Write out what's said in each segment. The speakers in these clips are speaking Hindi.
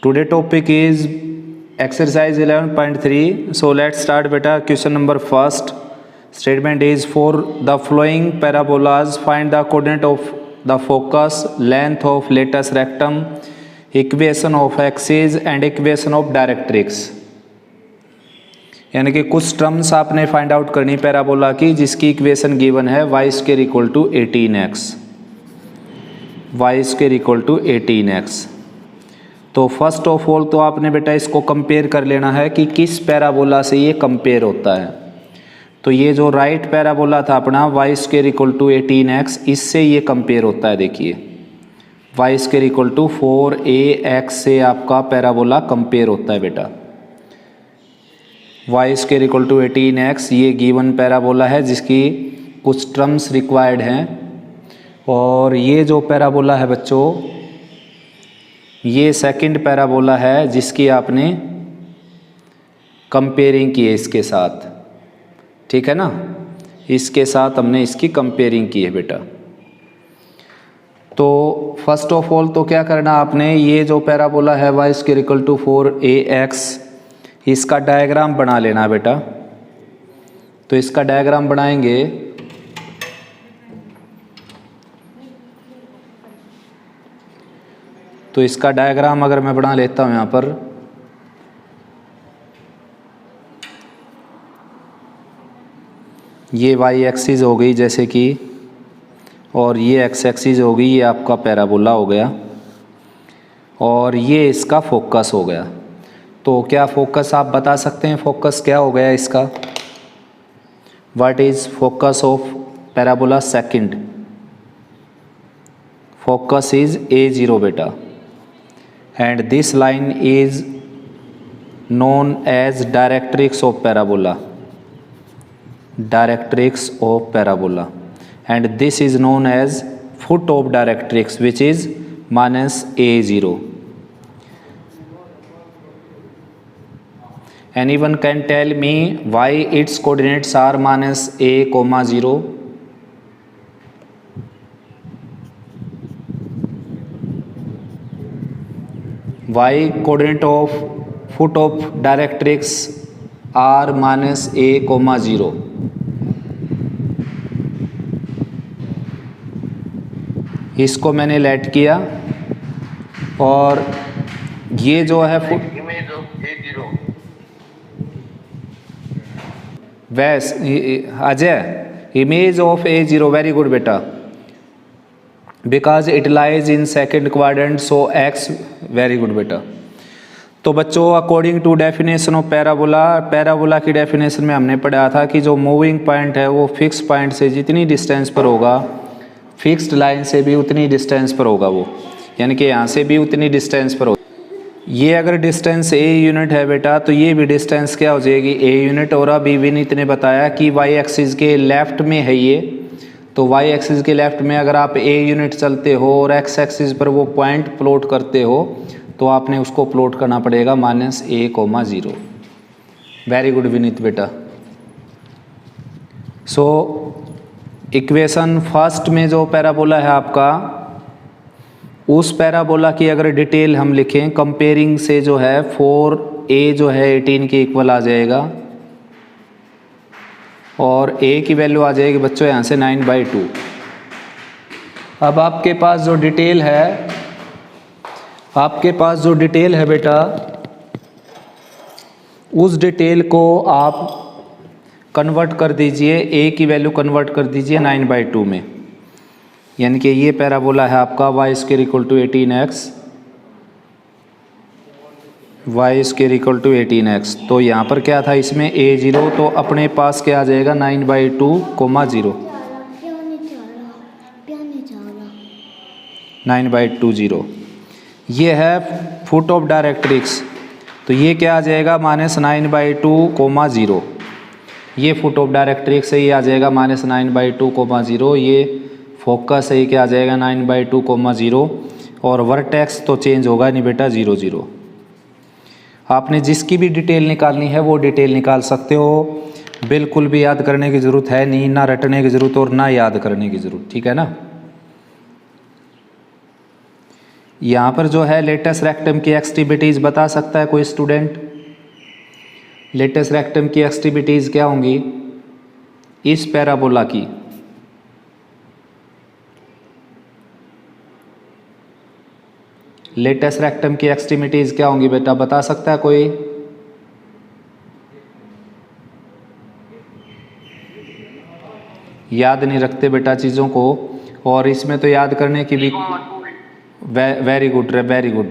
Today topic is exercise 11.3. So let's start beta. Question number first. Statement is for the following parabolas find the coordinate of the focus, length of latus rectum, equation of axis and equation of directrix. यानी कि कुछ टर्म्स आपने फाइंड आउट करनी पैराबोला की जिसकी इक्वेशन गिवन है y square equal to 18x, y square equal to 18x. तो फर्स्ट ऑफ ऑल तो आपने बेटा इसको कंपेयर कर लेना है कि किस पैराबोला से ये कंपेयर होता है. तो ये जो राइट पैराबोला था अपना y square equal to 18x, इससे ये कंपेयर होता है. देखिए y square equal to 4ax से आपका पैराबोला कंपेयर होता है बेटा. y square equal to 18x ये गिवन पैराबोला है जिसकी कुछ टर्म्स रिक्वायर्ड हैं. और ये जो पैराबोला है बच्चों, ये सेकंड पैराबोला है जिसकी आपने कंपेयरिंग की है इसके साथ. ठीक है ना, इसके साथ हमने इसकी कंपेयरिंग की है बेटा. तो फर्स्ट ऑफ ऑल तो क्या करना आपने, ये जो पैराबोला है y square equal to 4ax, इसका डायग्राम बना लेना बेटा. तो इसका डायग्राम बनाएंगे. तो इसका डायग्राम अगर मैं बना लेता हूं यहाँ पर, ये वाई एक्सिस हो गई जैसे कि, और ये एक्स एक्सिस हो गई, ये आपका पैराबोला हो गया, और ये इसका फोकस हो गया. तो क्या फोकस आप बता सकते हैं फोकस क्या हो गया इसका? What is focus of parabola second? Focus is A0 बेटा. And this line is known as directrix of parabola, directrix of parabola. And this is known as foot of directrix which is minus A0. Anyone can tell me why its coordinates are minus a comma 0? Why coordinate of foot of directrix are minus a comma 0? इसको मैंने लेट किया और ये जो है foot was Ajay image of A0. Very good बेटा, because it lies in second quadrant so x. Very good बेटा. तो बच्चों according to definition of parabola, parabola की डेफिनेशन में हमने पढ़ा था कि जो मूविंग पॉइंट है वो फिक्स पॉइंट से जितनी डिस्टेंस पर होगा, फिक्स्ड लाइन से भी उतनी डिस्टेंस पर होगा वो, यानी कि यहाँ से भी उतनी डिस्टेंस पर होगा. ये अगर डिस्टेंस a यूनिट है बेटा, तो ये भी डिस्टेंस क्या हो जाएगी a यूनिट. और अभी विनीत ने बताया कि y एक्सिस के लेफ्ट में है ये, तो y एक्सिस के लेफ्ट में अगर आप a यूनिट चलते हो और x एक्सिस पर वो पॉइंट प्लॉट करते हो तो आपने उसको प्लॉट करना पड़ेगा minus a comma 0. Very good Vineet बेटा. सो इक्वेशन फर्स्ट में जो पैराबोला है आपका, उस पैराबोला की अगर डिटेल हम लिखें कंपेयरिंग से, जो है 4a जो है 18 के इक्वल आ जाएगा, और a की वैल्यू आ जाएगी बच्चों यहाँ से 9/2. अब आपके पास जो डिटेल है, आपके पास जो डिटेल है बेटा, उस डिटेल को आप कन्वर्ट कर दीजिए, a की वैल्यू कन्वर्ट कर दीजिए 9/2 में. यानी कि ये पैराबोला है आपका y square equal to 18x, y square equal to 18x. तो यहाँ पर क्या था इसमें A0, तो अपने पास क्या आ जाएगा 9/2 कोमा 0, 9/2 0. ये है फुट ऑफ डायरेक्ट्रिक्स, तो ये क्या आ जाएगा माइनस 9/2 कोमा 0. ये फुट ऑफ डायरेक्ट्रिक्स से ये आ जाएगा माइनस 9/2 कोमा 0. ये फोकस है, क्या आ जाएगा 9/2 कोमा 0. और वर्टेक्स तो चेंज होगा नहीं बेटा, 0 0. आपने जिसकी भी डिटेल निकालनी है वो डिटेल निकाल सकते हो. बिल्कुल भी याद करने की ज़रूरत है नहीं, ना रटने की ज़रूरत और ना याद करने की ज़रूरत. ठीक है ना. यहाँ पर जो है लेटस रेक्टम की एक्सट्रीमिटीज़ बता सकता है कोई स्टूडेंट? लेटस रेक्टम की एक्सट्रीमिटीज़ क्या होंगी इस पैराबोला की? लेटस रेक्टम की एक्सट्रीमिटीज़ क्या होंगी बेटा, बता सकता है कोई? याद नहीं रखते बेटा चीज़ों को, और इसमें तो याद करने की भी very good very good.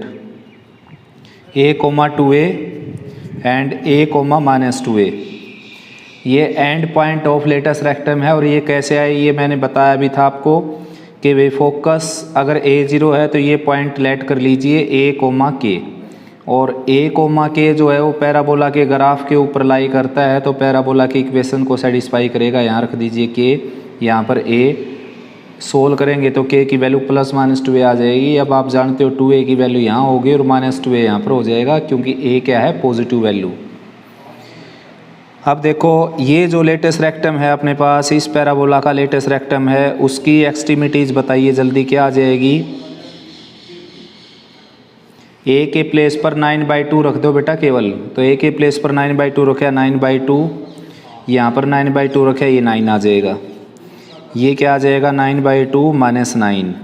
A,2A and A,-2A ये end point of latus rectum है। और ये कैसे आए ये मैंने बताया भी था आपको कि वे फोकस अगर A0 है तो ये पॉइंट लेट कर लीजिए A,K, और A,K जो है वो पैराबोला के ग्राफ के ऊपर लाई करता है, तो पैराबोला की इक्वेशन को सेटिस्फाई करेगा। यहाँ रख दीजिए K, यहाँ पर A, सोल्व करेंगे तो K की वैल्यू +-2A आ जाएगी। अब आप जानते हो 2A की वैल्यू यहाँ होगी और -2A यहाँ पर हो जाएगा, क्योंकि A क्या है, पॉजिटिव वैल्यू। अब देखो ये जो लेटस रेक्टम है अपने पास, इस पैराबोला का लेटस रेक्टम है, उसकी एक्सट्रीमिटीज़ बताइए जल्दी क्या आ जाएगी? A के प्लेस पर 9/2 रख दो बेटा केवल, तो A के प्लेस पर 9/2 रखे, 9/2 यहाँ पर 9/2 रखे, ये 9 आ जाएगा। ये क्या आ जाएगा, 9/2 -9।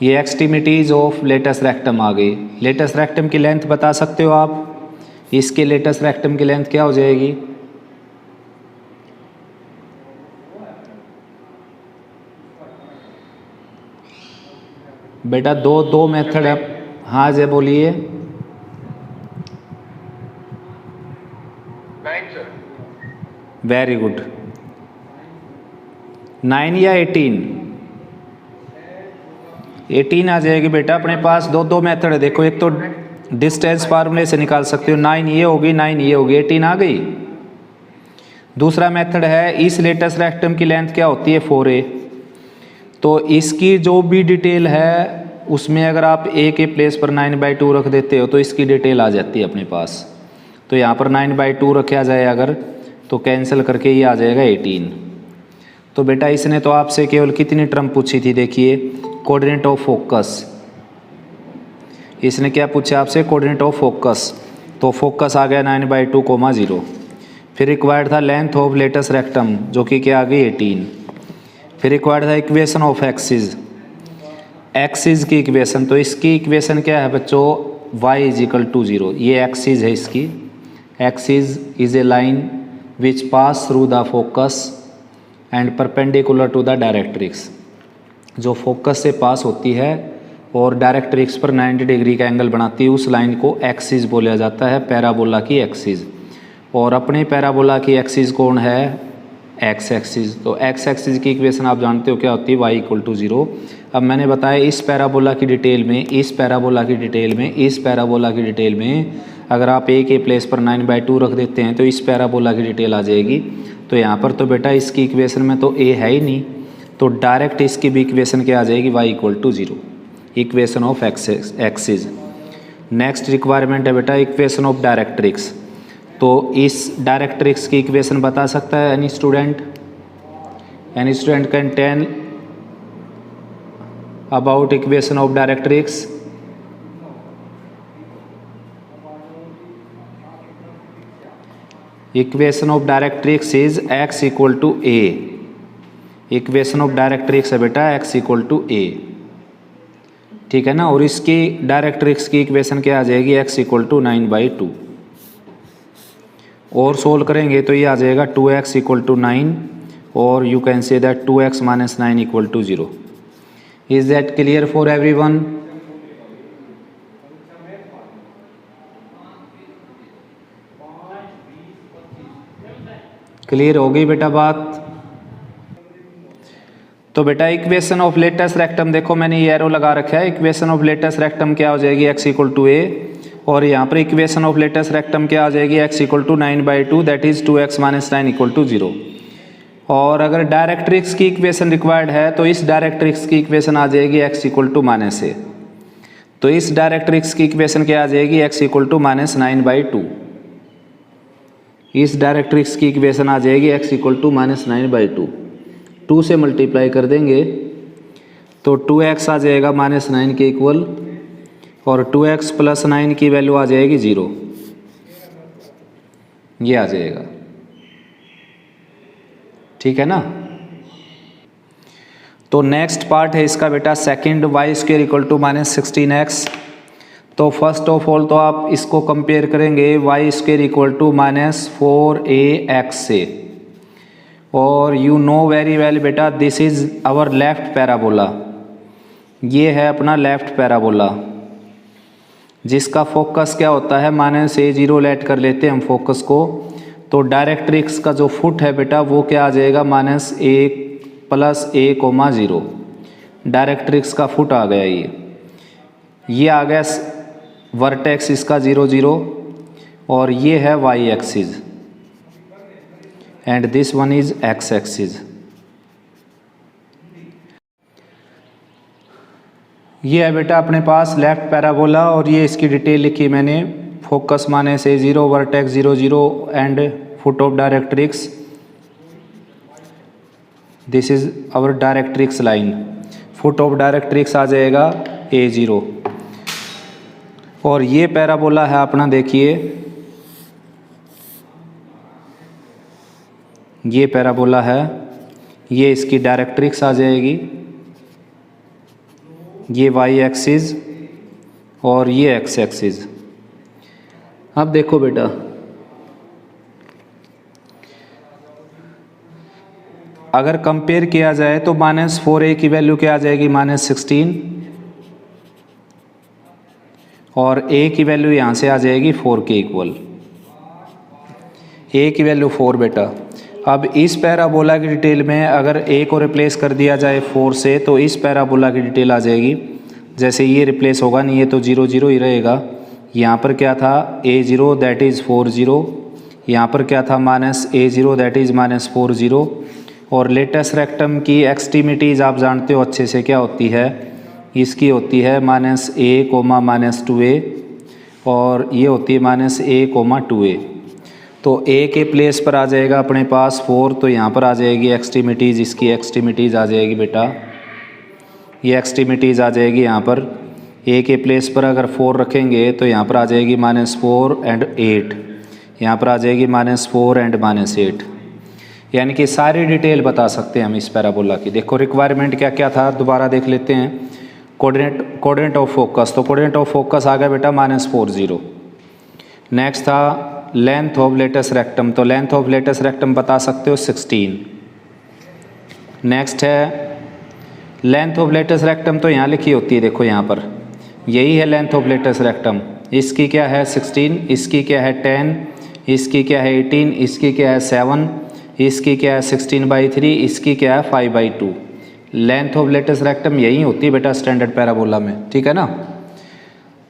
ये एक्सट्रीमिटीज़ ऑफ लेटस रेक्टम आ गई। लेटस रेक्टम की लेंथ बता सकते हो आप? इसके लेटस रेक्टम की लेंथ क्या हो जाएगी? बेटा दो मेथड है। हाँ जय बोलिए। 9 सर। Very good. 9 या 18? 18 आ जाएगी बेटा अपने पास। दो मेथड है, देखो एक तो डिस्टेंस फार्मूले से निकाल सकते हो, 9 ये होगी 9 ये होगी, 18 आ गई। दूसरा मेथड है, इस लेटस रेक्टम की लेंथ क्या होती है, 4A, तो इसकी जो भी डिटेल है उसमें अगर आप A के प्लेस पर 9/2 रख देते हो तो इसकी डिटेल आ जाती है अपने पास। तो यहाँ पर 9/2 रखा जाए अगर, तो कैंसिल करके ये आ जाएगा 18। तो बेटा इसने तो आपसे केवल कितनी टर्म पूछी थी, देखिए कोऑर्डिनेट ऑफ फोकस। इसने क्या पूछा आपसे, कोऑर्डिनेट ऑफ फोकस, तो फोकस आ गया 9/2, 0। फिर रिक्वायर्ड था लेंथ ऑफ लेटस रेक्टम जो कि क्या आ गई 18। फिर रिक्वायर्ड था इक्वेशन ऑफ एक्सिस, एक्सिस की इक्वेशन, तो इसकी इक्वेशन क्या है बच्चों, y = 0। ये एक्सिस है इसकी, axis is a line which pass through the focus and perpendicular to the directrix, जो फोकस से पास होती है और डायरेक्ट्रिक्स पर 90 डिग्री का एंगल बनाती है, उस लाइन को एक्सिस बोला जाता है, पैराबोला की एक्सिस। और अपने पैराबोला की एक्सिस कौन है, एक्स एक्सिस। तो एक्स एक्सिस की इक्वेशन आप जानते हो क्या होती है, y = 0। अब मैंने बताया इस पैराबोला की डिटेल में, इस पैराबोला की डिटेल में, इस पैराबोला की डिटेल में अगर आप A के प्लेस पर 9/2 रख देते हैं तो इस पैराबोला की डिटेल आ जाएगी। तो यहाँ पर तो बेटा इसकी इक्वेशन में तो A है ही नहीं, तो डायरेक्ट इसकी भी इक्वेशन क्या आ जाएगी, y = 0, equation of axis. Next requirement है बेटा इक्वेशन ऑफ डायरेक्ट्रिक्स। तो इस डायरेक्ट्रिक्स की इक्वेशन बता सकता है any student? Any student can tell about equation of directrix? Equation of directrix is x = A। Equation of directrix है बेटा x = A, ठीक है ना। और इसकी डायरेक्ट्रिक्स की इक्वेशन क्या आ जाएगी, x = 9/2। और सोल्व करेंगे तो ये आ जाएगा 2x = 9, और you can say that 2x - 9 = 0। Is that clear for everyone? Clear हो गई बेटा बात? तो बेटा इक्वेशन ऑफ लेटस रेक्टम देखो मैंने ये एरो लगा रखा है, इक्वेशन ऑफ लेटस रेक्टम क्या हो जाएगी, x = A, और यहाँ पर इक्वेशन ऑफ लेटस रेक्टम क्या आ जाएगी, x = 9/2, दैट इज 2x - 9 = 0। और अगर डायरेक्ट्रिक्स की इक्वेशन रिक्वायर्ड है तो इस डायरेक्ट्रिक्स की इक्वेशन आ जाएगी x = -A। तो इस डायरेक्ट्रिक्स की इक्वेशन क्या आ जाएगी, x = -9/2। इस डायरेक्ट्रिक्स की इक्वेशन आ जाएगी x = -9/2। 2 से मल्टीप्लाई कर देंगे तो 2x आ जाएगा -9 के इक्वल, और 2x + 9 की वैल्यू आ जाएगी 0, ये आ जाएगा। ठीक है ना। तो नेक्स्ट पार्ट है इसका बेटा सेकंड, y² = -16x। तो फर्स्ट ऑफ ऑल तो आप इसको कंपेयर करेंगे y² = -4ax से, और यू नो वेरी वेल बेटा this is our left parabola, ये है अपना लेफ्ट पैराबोला जिसका फोकस क्या होता है -a0 लेट कर लेते हैं हम फोकस को। तो डायरेक्ट्रिक्स का जो फुट है बेटा वो क्या आ जाएगा -1 + a,0। डायरेक्ट्रिक्स का फुट आ गया, ये आ गया वर्टेक्स इसका 0 0, और ये है y axis and this one is x axis. ये है बेटा अपने पास लेफ्ट पैराबोला, और ये इसकी डिटेल लिखी मैंने, focus -a0, vertex 0 0 and foot of directrix. This is our directrix line, foot of directrix आ जाएगा a0, और ये पैराबोला है अपना, देखिए ये पैराबोला है, ये इसकी डायरेक्ट्रिक्स आ जाएगी, ये y एक्सिस और ये x एक्सिस। अब देखो बेटा अगर कंपेयर किया जाए तो -4a की वैल्यू क्या आ जाएगी -16, और a की वैल्यू यहाँ से आ जाएगी 4 के इक्वल, a की वैल्यू 4 बेटा। अब इस पैराबोला की डिटेल में अगर a को रिप्लेस कर दिया जाए 4 से, तो इस पैराबोला की डिटेल आ जाएगी, जैसे ये रिप्लेस होगा नहीं, ये तो 0 0 ही रहेगा। यहाँ पर क्या था a0 दैट इज़ 4 0, यहाँ पर क्या था -a0 दैट इज़ -4 0, और लेटस रेक्टम की एक्सट्रीमिटीज़ आप जानते हो अच्छे से क्या होती है, इसकी होती है -a, -2a, और ये होती है -a, 2a। तो a के प्लेस पर आ जाएगा अपने पास 4, तो यहाँ पर आ जाएगी एक्सट्रीमिटीज़, इसकी एक्सट्रीमिटीज़ आ जाएगी बेटा, ये एक्सट्रीमिटीज़ आ जाएगी यहाँ पर। a के प्लेस पर अगर 4 रखेंगे तो यहाँ पर आ जाएगी -4 एंड 8, यहाँ पर आ जाएगी -4 एंड -8, यानी कि सारी डिटेल बता सकते हैं हम इस पैराबोला की। देखो रिक्वायरमेंट क्या क्या था, दोबारा देख लेते हैं। कोऑर्डिनेट ऑफ फोकस, तो कोऑर्डिनेट ऑफ फोकस आ गया बेटा -4 0। नेक्स्ट था लेंथ ऑफ लेटस रेक्टम, तो लेंथ ऑफ लेटस रेक्टम बता सकते हो 16। नेक्स्ट है लेंथ ऑफ लेटस रेक्टम, तो यहाँ लिखी होती है, देखो यहाँ पर यही है लेंथ ऑफ लेटस रेक्टम, इसकी क्या है 16, इसकी क्या है 10, इसकी क्या है 18, इसकी क्या है 7, इसकी क्या है 16/3, इसकी क्या है 5/2। लेंथ ऑफ लेटस रेक्टम यही होती है बेटा स्टैंडर्ड पैराबोला में, ठीक है ना।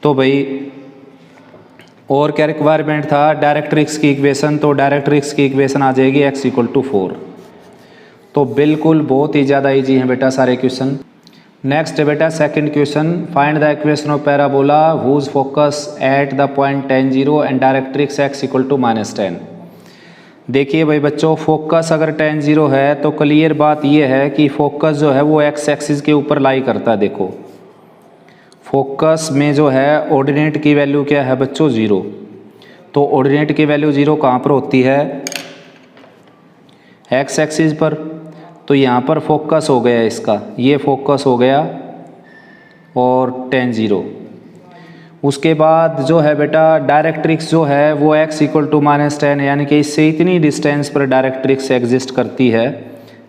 तो भाई और क्या रिक्वायरमेंट था, डायरेक्ट्रिक्स की इक्वेशन, तो डायरेक्ट्रिक्स की इक्वेशन आ जाएगी x = 4। तो बिल्कुल बहुत ही ज़्यादा इजी है बेटा सारे क्वेश्चन। नेक्स्ट है बेटा second question, find the equation of parabola whose focus at the point 10 0 and directrix x = -10। देखिए भाई बच्चों, फोकस अगर 10 0 है तो क्लियर बात यह है कि फोकस जो है वो x एक्सिस के ऊपर लाई करता है। देखो फोकस में जो है ऑर्डिनेट की वैल्यू क्या है बच्चों 0, तो ऑर्डिनेट की वैल्यू 0 कहाँ पर होती है x एक्सिस पर, तो यहाँ पर फोकस हो गया इसका, ये फोकस हो गया और 10 0। उसके बाद जो है बेटा डायरेक्ट्रिक्स जो है वो x = -10, यानी कि इससे इतनी डिस्टेंस पर डायरेक्ट्रिक्स एग्जिस्ट करती है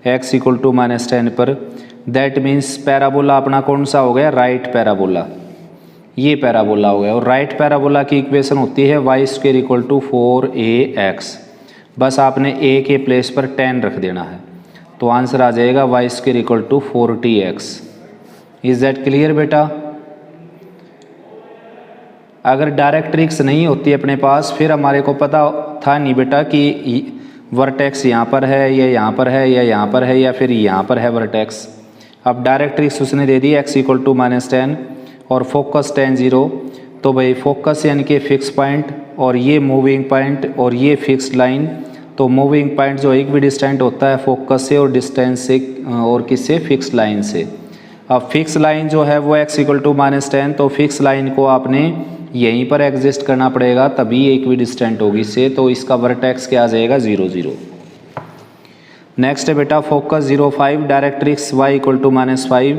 x = -10 पर। दैट मीन्स पैराबोला अपना कौन सा हो गया, राइट पैराबोला, ये पैराबोला हो गया। और राइट पैराबोला की इक्वेशन होती है y² = 4ax। बस आपने a के प्लेस पर 10 रख देना है, तो आंसर आ जाएगा y² = 40x। Is that clear बेटा। अगर डायरेक्ट्रिक्स नहीं होती अपने पास, फिर हमारे को पता था नहीं बेटा कि वर्टेक्स यहाँ पर है या यहाँ पर है या यहाँ पर है या फिर यहाँ पर है वर्टेक्स। अब डायरेक्ट्रिक्स उसने दे दी x = -10 और फोकस 10 0, तो भाई फोकस यानी कि फिक्स पॉइंट और ये मूविंग पॉइंट और ये फिक्स्ड लाइन। तो मूविंग पॉइंट जो इक्विडिस्टेंट होता है फोकस से और डिस्टेंस से और किससे, फिक्स्ड लाइन से। अब फिक्स लाइन जो है वो x इक्वल टू -10, तो फिक्स लाइन को आपने यहीं पर एग्जिस्ट करना पड़ेगा, तभी इक्वी डिस्टेंट होगी इससे, तो इसका वर्टेक्स क्या आ जाएगा 0 0। नेक्स्ट है बेटा focus 0,5 directrix y equal to -5,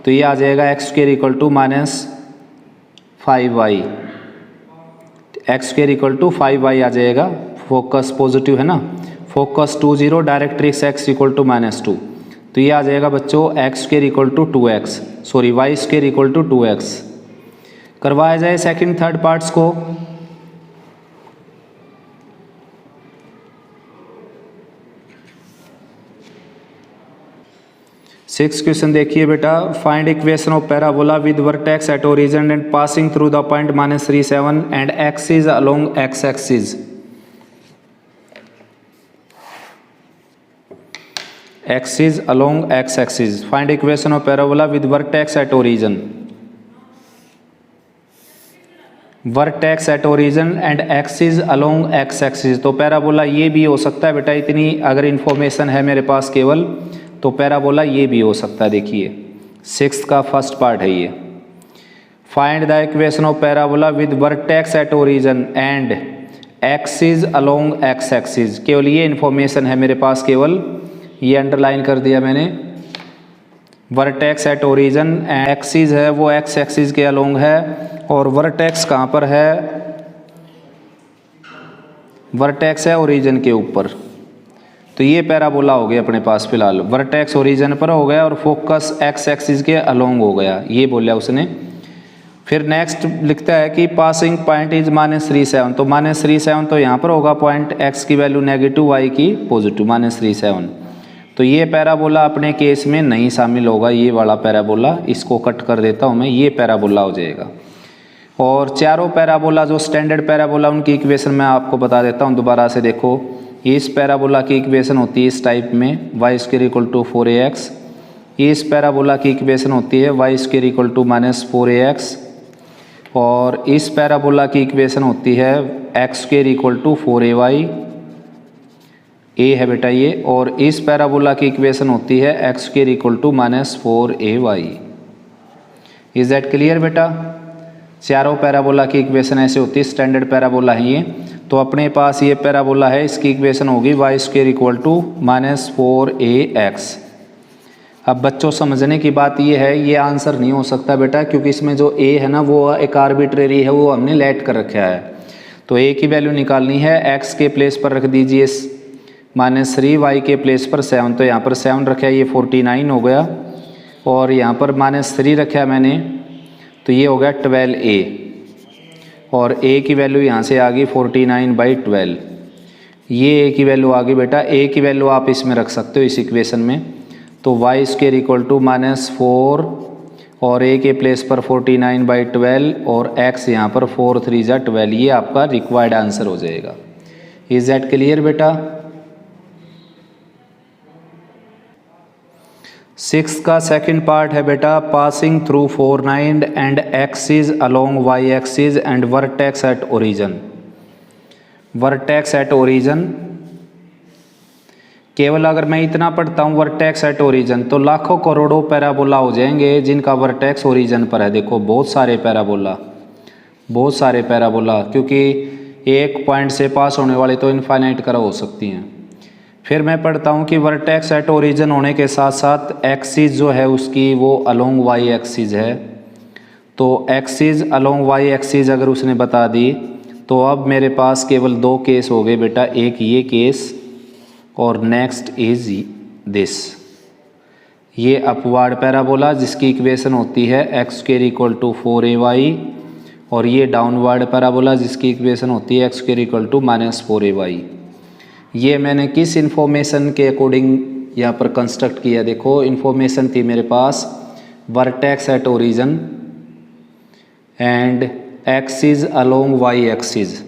तो ये आ जाएगा x² equal to -5y, x² equal to 5y आ जाएगा। फोकस पॉजिटिव है ना, focus 2 0 directrix x equal to -2, तो ये आ जाएगा बच्चों x² equal to 2x, sorry y² equal to 2x। करवाया जाए सेकंड थर्ड पार्ट्स को। सिक्स क्वेश्चन देखिए बेटा, find equation of parabola with vertex at origin and passing through the point -37 and axis along x axis. Axis along x axis, find equation of parabola with vertex at origin, vertex at origin and axis along x axis. तो पैराबोला ये भी हो सकता है बेटा, इतनी अगर इन्फॉर्मेशन है मेरे पास केवल, तो पैराबोला ये भी हो सकता है। देखिए सिक्स्थ का फर्स्ट पार्ट है ये, find the equation of parabola with vertex at origin and axis along x axis. केवल ये इन्फॉर्मेशन है मेरे पास, केवल ये अंडरलाइन कर दिया मैंने। वर्टेक्स एट ओरिजिन, एक्सिस है वो एक्स एक्सिस के अलोंग है, और वर्टेक्स कहाँ पर है, वर्टेक्स है ओरिजिन के ऊपर। तो ये पैराबोला हो गया अपने पास फिलहाल, वर्टेक्स ओरिजिन पर हो गया और फोकस एक्स एक्सिस के अलोंग हो गया, ये बोला उसने। फिर नेक्स्ट लिखता है कि पासिंग पॉइंट इज -37, तो -37 तो यहाँ पर होगा पॉइंट, x की वैल्यू नेगेटिव y की पॉजिटिव, -37। तो ये पैराबोला अपने केस में नहीं शामिल होगा, ये वाला पैराबोला, इसको कट कर देता हूँ मैं, ये पैराबोला हो जाएगा। और चारों पैराबोला जो स्टैंडर्ड पैराबोला, उनकी इक्वेशन मैं आपको बता देता हूँ दोबारा से। देखो इस पैराबोला की इक्वेशन होती है इस टाइप में, y² इक्वल टू 4ax। इस पैराबोला की इक्वेशन होती है y² इक्वल टू -4ax, और इस पैराबोला की इक्वेशन होती है x² equal to 4ay, a है बेटा ये, और इस पैराबोला की इक्वेशन होती है x² equal to -4ay। Is that clear बेटा? चारों पैराबोला की इक्वेशन ऐसे होती है, स्टैंडर्ड पैराबोला है ये। तो अपने पास ये पैराबोला है, इसकी इक्वेशन होगी y² इक्वल टू -4ax। अब बच्चों समझने की बात ये है, ये आंसर नहीं हो सकता बेटा, क्योंकि इसमें जो a है ना वो एक आर्बिट्रेरी है, वो हमने लेट कर रखा है। तो a की वैल्यू निकालनी है, x के प्लेस पर रख दीजिए -3, y के प्लेस पर 7, तो यहाँ पर 7 रखा है, ये 49 हो गया, और यहाँ पर -3 रखा है मैंने, तो ये हो गया 12a, और a की वैल्यू यहाँ से आ गई 49/12। ये a की वैल्यू आ गई बेटा, a की वैल्यू आप इसमें रख सकते हो इस इक्वेशन में। तो y² इक्वल टू -4 और a के प्लेस पर 49/12 और x यहाँ पर 4 3 जा 12, ये आपका रिक्वायर्ड आंसर हो जाएगा। इज दैट क्लियर बेटा? 6 का सेकंड पार्ट है बेटा, passing through 4,9 and axis along y axis and vertex at origin. Vertex at origin, केवल अगर मैं इतना पढ़ता हूँ वर्टेक्स एट ओरिजिन, तो लाखों करोड़ों पैराबोला हो जाएंगे जिनका वर्टेक्स ओरिजिन पर है। देखो बहुत सारे पैराबोला, बहुत सारे पैराबोला, क्योंकि एक पॉइंट से पास होने वाले तो इनफाइनाइट करा हो सकती हैं। फिर मैं पढ़ता हूँ कि वर्टेक्स एट ओरिजिन होने के साथ साथ एक्सिस जो है उसकी वो अलोंग y एक्सिस है। तो एक्सिस अलोंग y एक्सिस अगर उसने बता दी, तो अब मेरे पास केवल 2 केस हो गए बेटा, एक ये केस और नेक्स्ट इज दिस, ये अपवार्ड पैराबोला जिसकी इक्वेशन होती है x² इक्वल टू 4ay, और ये डाउनवर्ड पैराबोला जिसकी इक्वेशन होती है x² इक्वल टू -4ay। ये मैंने किस इन्फॉर्मेशन के अकॉर्डिंग यहाँ पर कंस्ट्रक्ट किया? देखो इन्फॉर्मेशन थी मेरे पास vertex at origin and axis along y axis,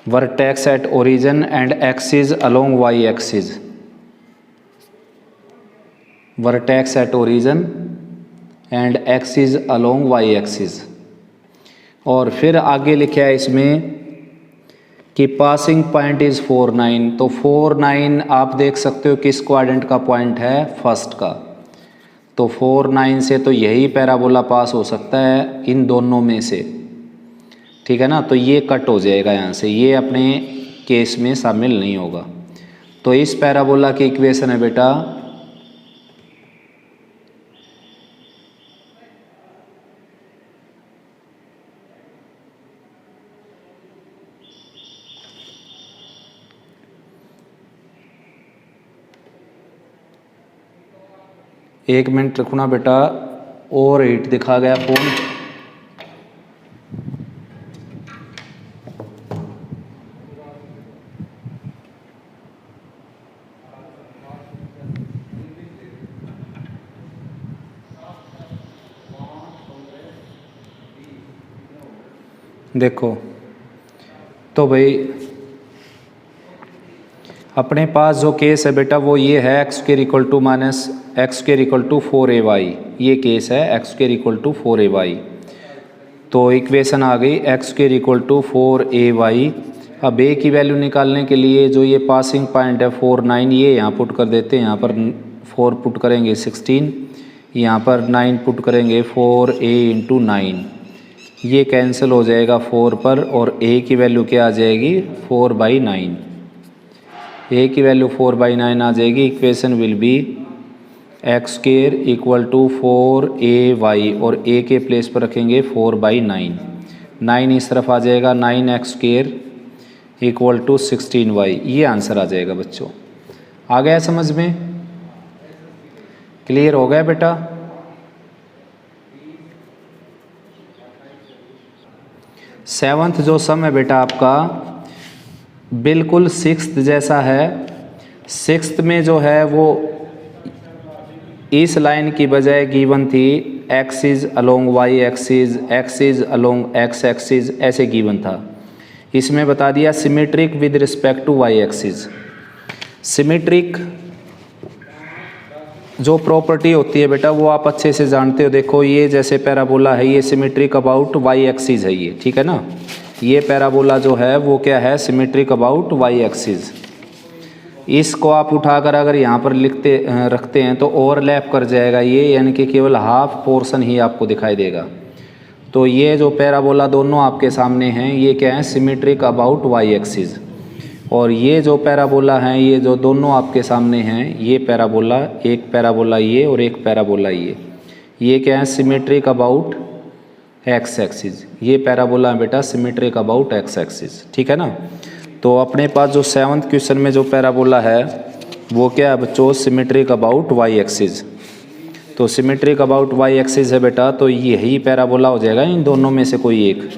vertex at origin and axis along y axis, vertex at origin and axis along y axis. और फिर आगे लिखा है इसमें कि पासिंग पॉइंट इज 4,9, तो 4,9 आप देख सकते हो किस क्वाड्रेंट का पॉइंट है, फर्स्ट का। तो 4 9 से तो यही पैराबोला पास हो सकता है इन दोनों में से, ठीक है ना। तो ये कट हो जाएगा यहाँ से, ये अपने केस में शामिल नहीं होगा। तो इस पैराबोला की इक्वेशन है बेटा एक मिनट रखना बेटा, और 8 दिखा गया फोन। देखो तो भाई अपने पास जो केस है बेटा वो ये है x square equal to minus x square equal to 4ay, ये केस है x square equal to 4ay। तो इक्वेशन आ गई x square equal to 4ay। अब ए की वैल्यू निकालने के लिए जो ये पासिंग पॉइंट है 4 9, ये यहाँ पुट कर देते हैं। यहाँ पर 4 पुट करेंगे 16, यहाँ पर 9 पुट करेंगे 4a इंटू 9, ये कैंसिल हो जाएगा 4 पर, और a की वैल्यू क्या आ जाएगी 4/9। a की वैल्यू 4/9 आ जाएगी। Equation will be x square equal to 4ay, और a के प्लेस पर रखेंगे 4/9, 9 इस तरफ आ जाएगा, 9x square equal to 16y, ये आंसर आ जाएगा बच्चों। आ गया समझ में? क्लियर हो गया बेटा? सेवंथ जो सम है बेटा आपका बिल्कुल सिक्स्थ जैसा है। सिक्स्थ में जो है वो इस लाइन की बजाय गिवन थी x is along y axis, x is along x axis, ऐसे गिवन था। इसमें बता दिया symmetric with respect to Y axis. Symmetric जो प्रॉपर्टी होती है बेटा वो आप अच्छे से जानते हो। देखो ये जैसे पैराबोला है, ये सिमेट्रिक अबाउट वाई एक्सिस है, ये ठीक है ना। ये पैराबोला जो है वो क्या है, सिमेट्रिक अबाउट वाई एक्सिस। इसको आप उठाकर अगर यहाँ पर रखते हैं तो ओवरलैप कर जाएगा ये, यानी कि केवल हाफ पोर्शन ही आपको दिखाई देगा। तो ये जो पैराबोला दोनों आपके सामने हैं ये क्या है, सिमेट्रिक अबाउट वाई एक्सिस। और ये जो पैराबोला हैं ये जो दोनों आपके सामने हैं, ये पैराबोला, एक पैराबोला ये और एक पैराबोला ये क्या है, सिमेट्रिक अबाउट एक्स एक्सिस। ये पैराबोला है बेटा सिमेट्रिक अबाउट एक्स एक्सिस, ठीक है ना। तो अपने पास जो सेवंथ क्वेश्चन में जो पैराबोला है वो क्या है बच्चों, सिमेट्रिक अबाउट वाई एक्सिस। तो सिमेट्रिक अबाउट वाई एक्सिस है बेटा, तो यही पैराबोला हो जाएगा इन दोनों में से कोई एक।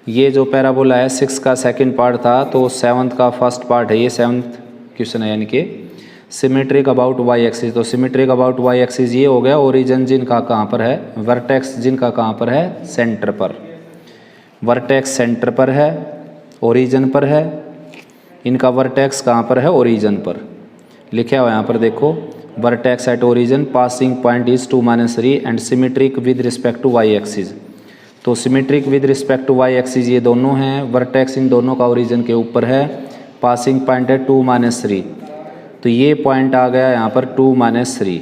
ये जो पैराबोला है 6 का सेकंड पार्ट था, तो 7th का फर्स्ट पार्ट है, ये 7th क्वेश्चन है, यानी कि सिमेट्रिक अबाउट वाई एक्सिस। तो सिमेट्रिक अबाउट वाई एक्सिस ये हो गया। ओरिजिन जिनका कहाँ पर है, वर्टेक्स जिनका कहाँ पर है, सेंटर पर। वर्टेक्स सेंटर पर है, ओरिजिन पर है। इनका वर्टेक्स कहाँ पर है, ओरिजिन पर। लिखा हुआ यहाँ पर देखो, vertex at origin passing point is 2 - 3 and symmetric with respect to Y axis. तो symmetric with respect to Y axis ये दोनों हैं। वर्टेक्स इन दोनों का ओरिजिन के ऊपर है। पासिंग पॉइंट है 2 - 3, तो ये पॉइंट आ गया यहाँ पर 2 - 3।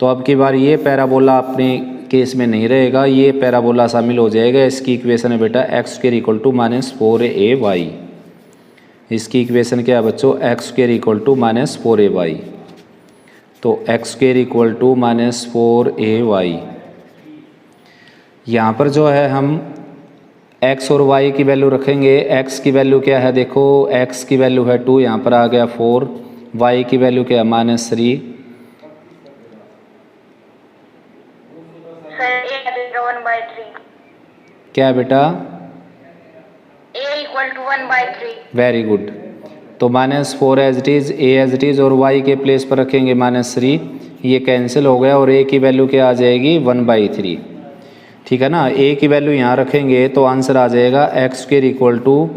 तो अब की बार ये पैराबोला अपने केस में नहीं रहेगा, ये पैराबोला शामिल हो जाएगा। इसकी इक्वेशन है बेटा x square equal to -4ay। इसकी इक्वेशन क्या है बच्चों, x square equal to -4ay। तो x square equal to -4ay। यहाँ पर जो है हम x और y की वैल्यू रखेंगे। x की वैल्यू क्या है, देखो x की वैल्यू है 2, यहाँ पर आ गया 4। y की वैल्यू क्या है, -3। क्या बेटा, a equal to 1/3। Very good. तो -4 as it is, a as it is, और y के प्लेस पर रखेंगे -3, ये कैंसिल हो गया। और a की वैल्यू क्या आ जाएगी, 1/3, ठीक है ना। a की वैल्यू यहाँ रखेंगे तो आंसर आ जाएगा x square equal to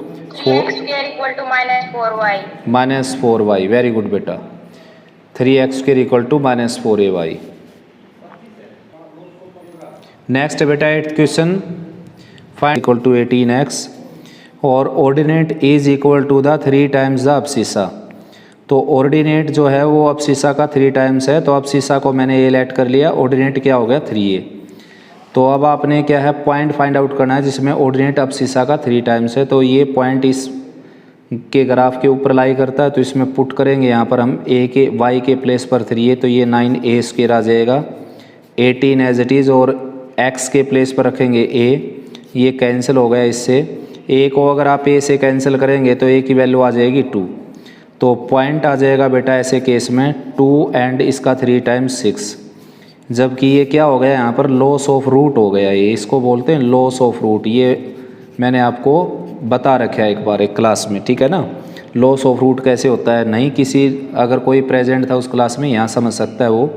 -4y। Very good बेटा, 3x square equal to -4ay। Next बेटा 8th question, find equal to 18x और ordinate is equal to the 3 times the abscissa. तो ऑर्डिनेट जो है वो अब्सिसा का 3 टाइम्स है, तो अब्सिसा को मैंने ए लेट कर लिया, ऑर्डिनेट क्या हो गया 3a। तो अब आपने क्या है पॉइंट फाइंड आउट करना है जिसमें ऑर्डिनेट अब्सिसा का 3 टाइम्स है। तो ये पॉइंट इस के ग्राफ के ऊपर लाई करता है, तो इसमें पुट करेंगे यहाँ पर हम a के y के प्लेस पर 3a, तो ये 9a स्क्वायर आ जाएगा, 18 एज इट इज़, और x के प्लेस पर रखेंगे a, ये कैंसिल हो गया इससे। a को अगर आप a से कैंसिल करेंगे तो a की वैल्यू आ जाएगी 2, तो पॉइंट आ जाएगा बेटा ऐसे केस में 2 एंड इसका 3 टाइम्स 6, जबकि ये क्या हो गया यहाँ पर लॉस ऑफ रूट हो गया, ये इसको बोलते हैं लॉस ऑफ रूट। ये मैंने आपको बता रखा है एक बार एक क्लास में, ठीक है ना। लॉस ऑफ रूट कैसे होता है, नहीं किसी अगर कोई प्रेजेंट था उस क्लास में यहाँ समझ सकता है वो।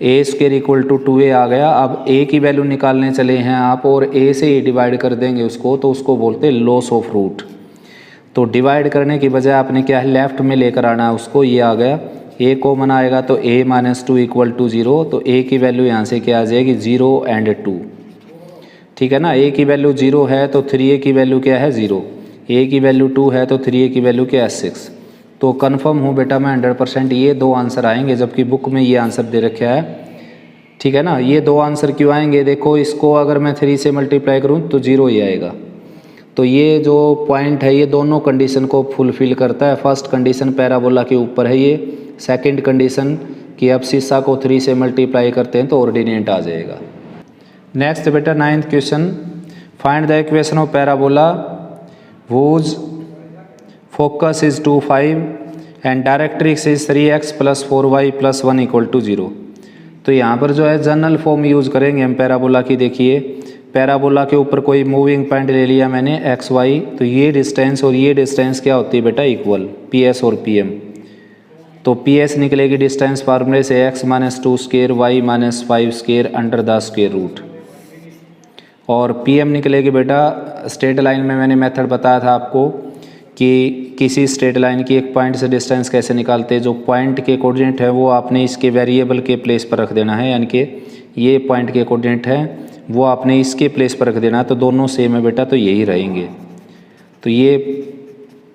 ए स्क्वायर इक्वल टू 2a आ गया। अब a की वैल्यू निकालने चले हैं आप और a से ही डिवाइड कर देंगे उसको, तो उसको बोलते हैं लॉस ऑफ रूट। तो डिवाइड करने की बजाय आपने क्या है लेफ़्ट में लेकर आना है उसको, ये आ गया a कॉमन आएगा तो a माइनस 2 इक्वल टू 0, तो a की वैल्यू यहाँ से क्या आ जाएगी 0 एंड 2, ठीक है ना। a की वैल्यू 0 है तो 3a की वैल्यू क्या है 0, a की वैल्यू 2 है तो 3a की वैल्यू क्या है 6। तो कंफर्म हूँ बेटा मैं 100% ये 2 आंसर आएंगे, जबकि बुक में ये आंसर दे रखा है, ठीक है ना। ये 2 आंसर क्यों आएंगे, देखो इसको अगर मैं 3 से मल्टीप्लाई करूँ तो 0 ही आएगा। तो ये जो पॉइंट है ये दोनों कंडीशन को फुलफिल करता है। फर्स्ट कंडीशन पैराबोला के ऊपर है ये, सेकंड कंडीशन कि अब्सिसा को 3 से मल्टीप्लाई करते हैं तो ऑर्डिनेट आ जाएगा। नेक्स्ट बेटा 9th question, find the equation of parabola whose focus is 2 5 and directrix is 3x + 4y + 1 = 0। तो यहाँ पर जो है जनरल फॉर्म यूज़ करेंगे हम पैराबोला की। देखिए पैराबोला के ऊपर कोई मूविंग पॉइंट ले लिया मैंने एक्स वाई, तो ये डिस्टेंस और ये डिस्टेंस क्या होती है बेटा इक्वल, पी एस और पी एम। तो पी एस निकलेगी डिस्टेंस फार्मूले से x - 2 square y - 5 square under the square root, और पी एम निकलेगी बेटा स्ट्रेट लाइन में मैंने मेथड बताया था आपको कि किसी स्ट्रेट लाइन की एक पॉइंट से डिस्टेंस कैसे निकालते हैं। जो पॉइंट के कोऑर्डिनेट है वो आपने इसके वेरिएबल के प्लेस पर रख देना है, यानी कि ये पॉइंट के कोऑर्डिनेट है वो आपने इसके प्लेस पर रख देना है, तो दोनों सेम है बेटा, तो यही रहेंगे। तो ये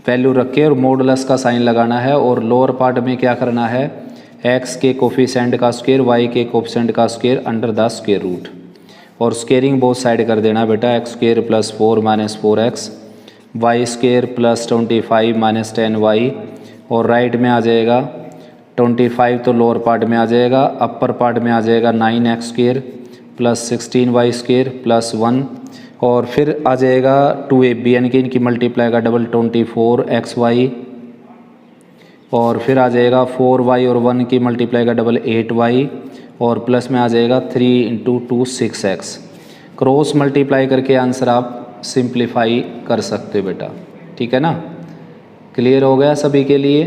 वैल्यू रख के और मॉडुलस का साइन लगाना है, और लोअर पार्ट में क्या करना है x के कोफिशिएंट का स्क्वायर y के कोफिशिएंट का square under the square root, और स्क्वेयरिंग बोथ साइड कर देना बेटा, x² + 4 - 4x, y² + 25 - 10y, और राइट में आ जाएगा 25, तो लोअर पार्ट में आ जाएगा, अपर पार्ट में आ जाएगा 9x² + 16y² + 1, और फिर आ जाएगा 2ab, यानी कि इनकी मल्टीप्लाई का डबल 24xy, और फिर आ जाएगा 4y और 1 की मल्टीप्लाई का डबल 8y, और प्लस में आ जाएगा 3 × 2 6x। क्रॉस मल्टीप्लाई करके आंसर आप सिंप्लीफाई कर सकते हो बेटा, ठीक है ना। क्लियर हो गया सभी के लिए।